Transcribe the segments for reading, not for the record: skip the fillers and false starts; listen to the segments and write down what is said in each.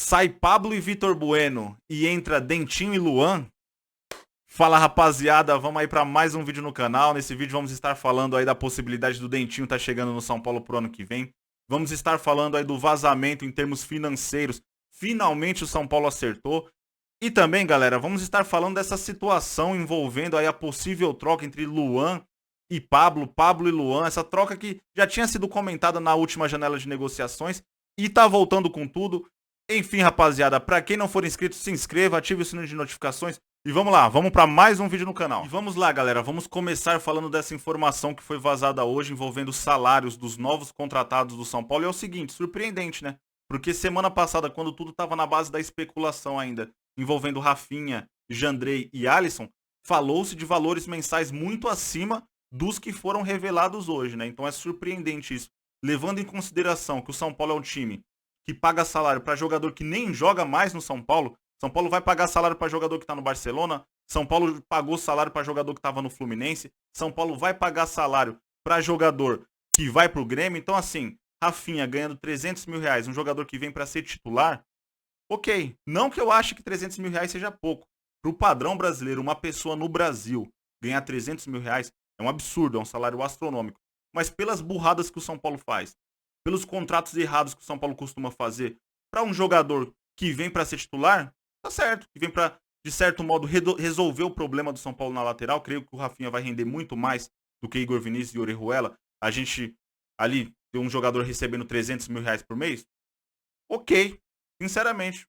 Sai Pablo e Vitor Bueno e entra Dentinho e Luan. Fala, rapaziada, vamos aí para mais um vídeo no canal. Nesse vídeo vamos estar falando aí da possibilidade do Dentinho estar chegando no São Paulo pro ano que vem. Vamos estar falando aí do vazamento em termos financeiros. Finalmente o São Paulo acertou. E também, galera, vamos estar falando dessa situação envolvendo aí a possível troca entre Luan e Pablo, Pablo e Luan, essa troca que já tinha sido comentada na última janela de negociações e tá voltando com tudo. Enfim, rapaziada, pra quem não for inscrito, se inscreva, ative o sininho de notificações e vamos lá, vamos pra mais um vídeo no canal. E vamos lá, galera, vamos começar falando dessa informação que foi vazada hoje envolvendo os salários dos novos contratados do São Paulo. E é o seguinte, surpreendente, né? Porque semana passada, quando tudo tava na base da especulação ainda, envolvendo Rafinha, Jandrei e Alisson, falou-se de valores mensais muito acima dos que foram revelados hoje, né? Então é surpreendente isso. Levando em consideração que o São Paulo é um time que paga salário para jogador que nem joga mais no São Paulo. São Paulo vai pagar salário para jogador que está no Barcelona. São Paulo pagou salário para jogador que estava no Fluminense. São Paulo vai pagar salário para jogador que vai para o Grêmio. Então, assim, Rafinha ganhando 300 mil reais, um jogador que vem para ser titular, ok. Não que eu ache que 300 mil reais seja pouco. Para o padrão brasileiro, uma pessoa no Brasil ganhar 300 mil reais é um absurdo, é um salário astronômico. Mas pelas burradas que o São Paulo faz, pelos contratos errados que o São Paulo costuma fazer, para um jogador que vem para ser titular, tá certo. Que vem para, de certo modo, resolver o problema do São Paulo na lateral. Creio que o Rafinha vai render muito mais do que Igor Vinícius e Orejuela. A gente ali tem um jogador recebendo 300 mil reais por mês. Ok, sinceramente.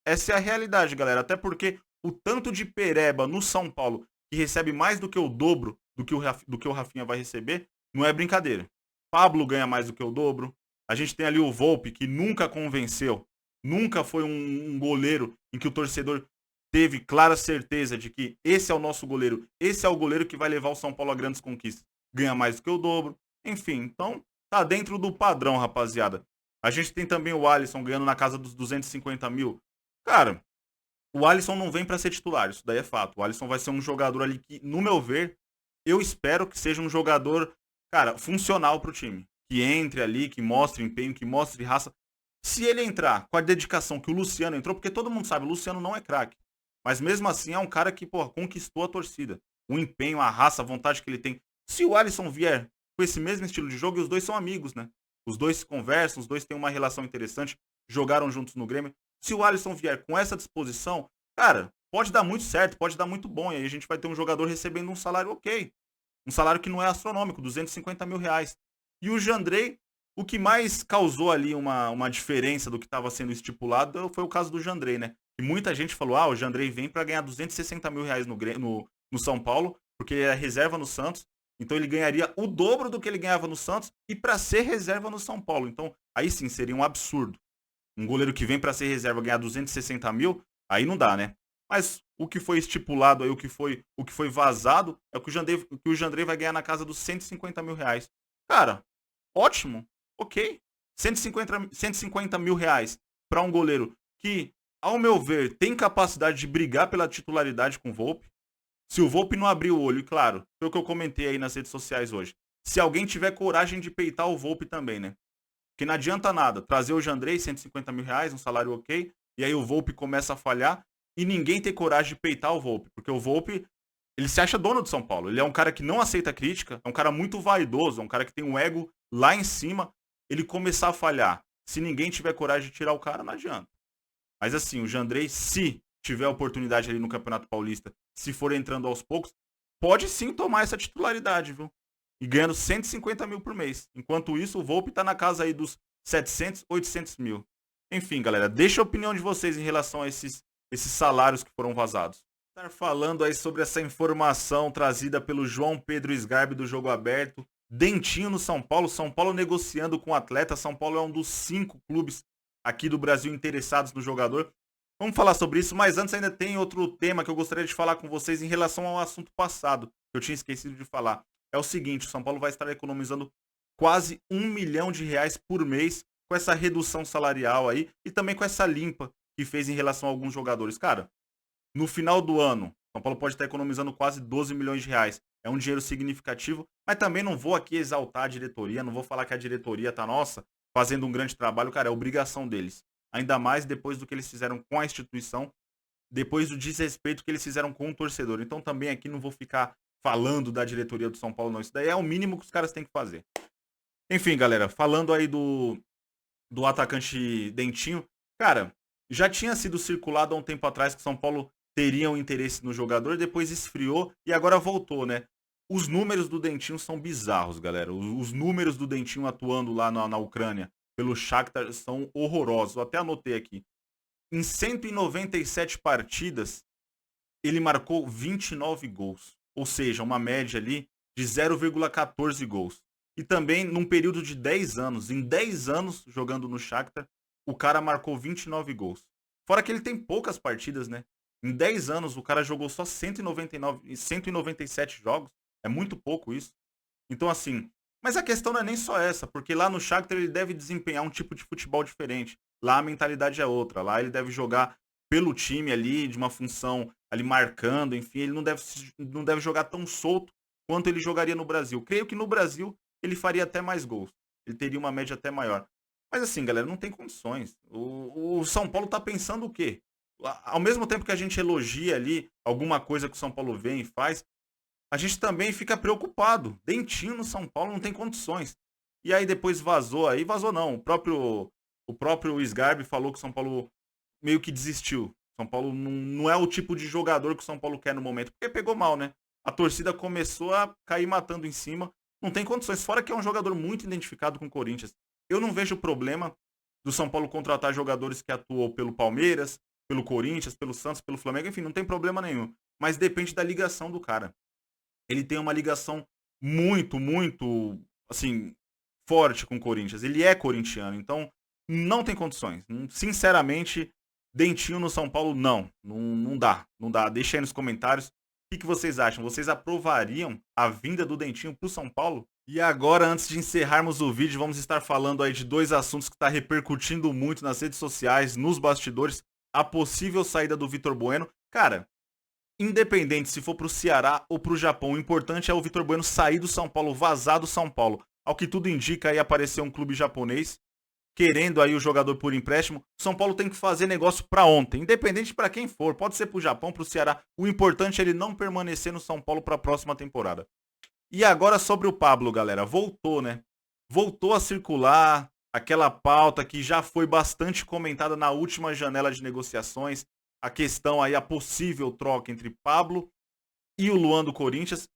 Essa é a realidade, galera. Até porque o tanto de pereba no São Paulo que recebe mais do que o dobro do que o Rafinha vai receber, não é brincadeira. Pablo ganha mais do que o dobro. A gente tem ali o Volpi, que nunca convenceu. Nunca foi um goleiro em que o torcedor teve clara certeza de que esse é o nosso goleiro. Esse é o goleiro que vai levar o São Paulo a grandes conquistas. Ganha mais do que o dobro. Enfim, então tá dentro do padrão, rapaziada. A gente tem também o Alisson ganhando na casa dos 250 mil. Cara, o Alisson não vem para ser titular, isso daí é fato. O Alisson vai ser um jogador ali que, no meu ver, eu espero que seja um jogador, cara, funcional pro time. Que entre ali, que mostre empenho, que mostre raça. Se ele entrar com a dedicação que o Luciano entrou, porque todo mundo sabe, o Luciano não é craque. Mas mesmo assim é um cara que, pô, conquistou a torcida. O empenho, a raça, a vontade que ele tem. Se o Alisson vier com esse mesmo estilo de jogo, e os dois são amigos, né? Os dois se conversam, os dois têm uma relação interessante, jogaram juntos no Grêmio. Se o Alisson vier com essa disposição, cara, pode dar muito certo, pode dar muito bom. E aí a gente vai ter um jogador recebendo um salário ok. Um salário que não é astronômico, 250 mil reais. E o Jandrei, o que mais causou ali uma diferença do que estava sendo estipulado foi o caso do Jandrei, né? E muita gente falou, o Jandrei vem para ganhar 260 mil reais no São Paulo, porque ele é reserva no Santos. Então ele ganharia o dobro do que ele ganhava no Santos e para ser reserva no São Paulo. Então aí sim seria um absurdo. Um goleiro que vem para ser reserva ganhar 260 mil, aí não dá, né? Mas o que foi estipulado aí, o que foi vazado, é que o Jandrei vai ganhar na casa dos 150 mil reais. Cara, ótimo, ok. 150 mil reais para um goleiro que, ao meu ver, tem capacidade de brigar pela titularidade com o Volpi. Se o Volpi não abrir o olho, e claro, foi o que eu comentei aí nas redes sociais hoje. Se alguém tiver coragem de peitar o Volpi também, né? Porque não adianta nada trazer o Jandrei, 150 mil reais, um salário ok, e aí o Volpi começa a falhar e ninguém tem coragem de peitar o Volpi. Porque o Volpi, ele se acha dono do São Paulo. Ele é um cara que não aceita crítica, é um cara muito vaidoso, é um cara que tem um ego lá em cima. Ele começar a falhar, se ninguém tiver coragem de tirar o cara, não adianta. Mas assim, o Jandrei, se tiver oportunidade ali no Campeonato Paulista, se for entrando aos poucos, pode sim tomar essa titularidade, viu? E ganhando 150 mil por mês. Enquanto isso, o Volpi tá na casa aí dos 700, 800 mil. Enfim, galera, deixa a opinião de vocês em relação a esses salários que foram vazados. Estar falando aí sobre essa informação trazida pelo João Pedro Sgarbi do Jogo Aberto. Dentinho no São Paulo negociando com o atleta. São Paulo é um dos 5 clubes aqui do Brasil interessados no jogador. Vamos falar sobre isso, mas antes ainda tem outro tema que eu gostaria de falar com vocês em relação ao assunto passado, que eu tinha esquecido de falar. É o seguinte, o São Paulo vai estar economizando quase R$ 1 milhão por mês com essa redução salarial aí e também com essa limpa que fez em relação a alguns jogadores. Cara, no final do ano, o São Paulo pode estar economizando quase 12 milhões de reais. É um dinheiro significativo, mas também não vou aqui exaltar a diretoria, não vou falar que a diretoria tá, nossa, fazendo um grande trabalho. Cara, é obrigação deles. ainda mais depois do que eles fizeram com a instituição, depois do desrespeito que eles fizeram com o torcedor. Então também aqui não vou ficar falando da diretoria do São Paulo, não. Isso daí é o mínimo que os caras têm que fazer. Enfim, galera, falando aí do atacante Dentinho, cara, já tinha sido circulado há um tempo atrás que o São Paulo teria um interesse no jogador, depois esfriou e agora voltou, né? Os números do Dentinho são bizarros, galera. Os números do Dentinho atuando lá na Ucrânia pelo Shakhtar são horrorosos. Eu até anotei aqui. Em 197 partidas, ele marcou 29 gols. Ou seja, uma média ali de 0,14 gols. E também num período de 10 anos. Em 10 anos jogando no Shakhtar, o cara marcou 29 gols. Fora que ele tem poucas partidas, né? Em 10 anos, o cara jogou só 197 jogos. É muito pouco isso. Então, assim... Mas a questão não é nem só essa, porque lá no Shakhtar ele deve desempenhar um tipo de futebol diferente. Lá a mentalidade é outra. Lá ele deve jogar pelo time ali, de uma função ali marcando, enfim. Ele não deve jogar tão solto quanto ele jogaria no Brasil. Creio que no Brasil ele faria até mais gols. Ele teria uma média até maior. Mas assim, galera, não tem condições. O São Paulo tá pensando o quê? Ao mesmo tempo que a gente elogia ali alguma coisa que o São Paulo vem e faz, a gente também fica preocupado. Dentinho no São Paulo não tem condições. E aí depois vazou não, o próprio Sgarbi falou que o São Paulo meio que desistiu. São Paulo não é o tipo de jogador que o São Paulo quer no momento, porque pegou mal, né? A torcida começou a cair matando em cima, não tem condições. Fora que é um jogador muito identificado com o Corinthians. Eu não vejo problema do São Paulo contratar jogadores que atuou pelo Palmeiras, pelo Corinthians, pelo Santos, pelo Flamengo, enfim, não tem problema nenhum. Mas depende da ligação do cara. Ele tem uma ligação muito, muito, assim, forte com o Corinthians. Ele é corintiano, então não tem condições. Sinceramente, Dentinho no São Paulo, não dá. Não dá. Deixa aí nos comentários o que vocês acham. Vocês aprovariam a vinda do Dentinho pro São Paulo? E agora, antes de encerrarmos o vídeo, vamos estar falando aí de dois assuntos que está repercutindo muito nas redes sociais, nos bastidores. A possível saída do Vitor Bueno. Cara, independente se for pro Ceará ou pro Japão, o importante é o Vitor Bueno sair do São Paulo, vazar do São Paulo. Ao que tudo indica, aí apareceu um clube japonês querendo aí o jogador por empréstimo. O São Paulo tem que fazer negócio para ontem, independente para quem for. Pode ser pro Japão, pro Ceará. O importante é ele não permanecer no São Paulo para a próxima temporada. E agora sobre o Pablo, galera. Voltou, né? Voltou a circular aquela pauta que já foi bastante comentada na última janela de negociações. A questão aí, a possível troca entre Pablo e o Luan do Corinthians.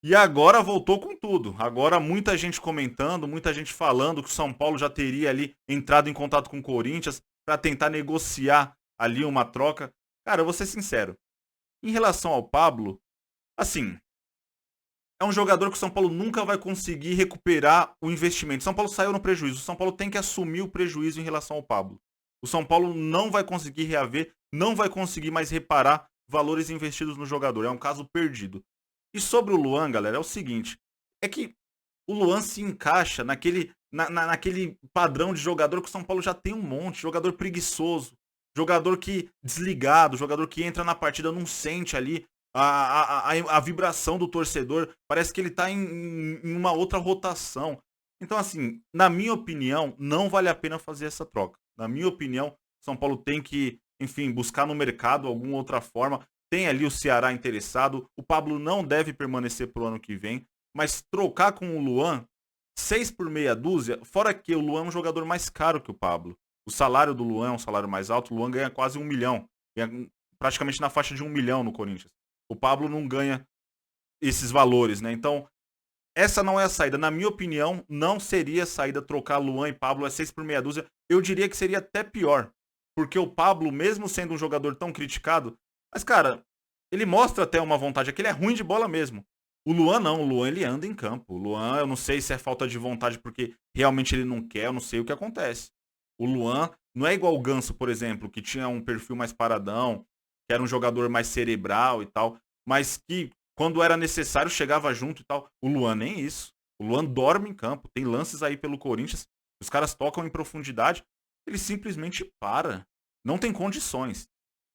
E agora voltou com tudo. Agora muita gente comentando, muita gente falando que o São Paulo já teria ali entrado em contato com o Corinthians para tentar negociar ali uma troca. Cara, eu vou ser sincero. Em relação ao Pablo, assim, é um jogador que o São Paulo nunca vai conseguir recuperar o investimento. O São Paulo saiu no prejuízo. O São Paulo tem que assumir o prejuízo em relação ao Pablo. O São Paulo não vai conseguir reaver, não vai conseguir mais reparar valores investidos no jogador. É um caso perdido. E sobre o Luan, galera, é o seguinte. É que o Luan se encaixa naquele padrão de jogador que o São Paulo já tem um monte. Jogador preguiçoso. Jogador que desligado. Jogador que entra na partida, não sente ali a vibração do torcedor. Parece que ele tá em uma outra rotação. Então, assim, na minha opinião, não vale a pena fazer essa troca. Na minha opinião, São Paulo tem que, enfim, buscar no mercado alguma outra forma. Tem ali o Ceará interessado. O Pablo não deve permanecer pro ano que vem. Mas trocar com o Luan, 6 por meia dúzia, fora que o Luan é um jogador mais caro que o Pablo. O salário do Luan é um salário mais alto. O Luan ganha quase 1 milhão. Ganha praticamente na faixa de 1 milhão no Corinthians. O Pablo não ganha esses valores, né? Então, essa não é a saída. Na minha opinião, não seria a saída trocar Luan e Pablo, é 6 por meia dúzia. Eu diria que seria até pior. Porque o Pablo, mesmo sendo um jogador tão criticado, mas, cara, ele mostra até uma vontade. É que ele é ruim de bola mesmo. O Luan não. O Luan, ele anda em campo. O Luan, eu não sei se é falta de vontade porque realmente ele não quer. Eu não sei o que acontece. O Luan não é igual o Ganso, por exemplo, que tinha um perfil mais paradão, que era um jogador mais cerebral e tal, mas que quando era necessário chegava junto e tal. O Luan nem isso. O Luan dorme em campo. Tem lances aí pelo Corinthians. Os caras tocam em profundidade. Ele simplesmente para. Não tem condições.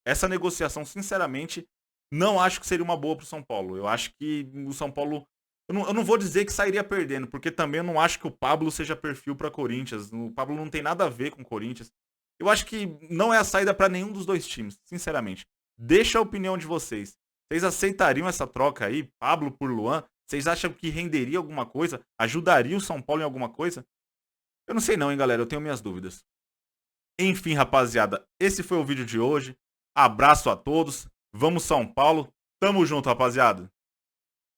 Essa negociação, sinceramente, não acho que seria uma boa pro São Paulo. Eu acho que o São Paulo... Eu não vou dizer que sairia perdendo, porque também eu não acho que o Pablo seja perfil para Corinthians. O Pablo não tem nada a ver com o Corinthians. Eu acho que não é a saída para nenhum dos dois times, sinceramente. Deixa a opinião de vocês. Vocês aceitariam essa troca aí, Pablo por Luan? Vocês acham que renderia alguma coisa? Ajudaria o São Paulo em alguma coisa? Eu não sei não, hein, galera. Eu tenho minhas dúvidas. Enfim, rapaziada, esse foi o vídeo de hoje. Abraço a todos. Vamos São Paulo. Tamo junto, rapaziada.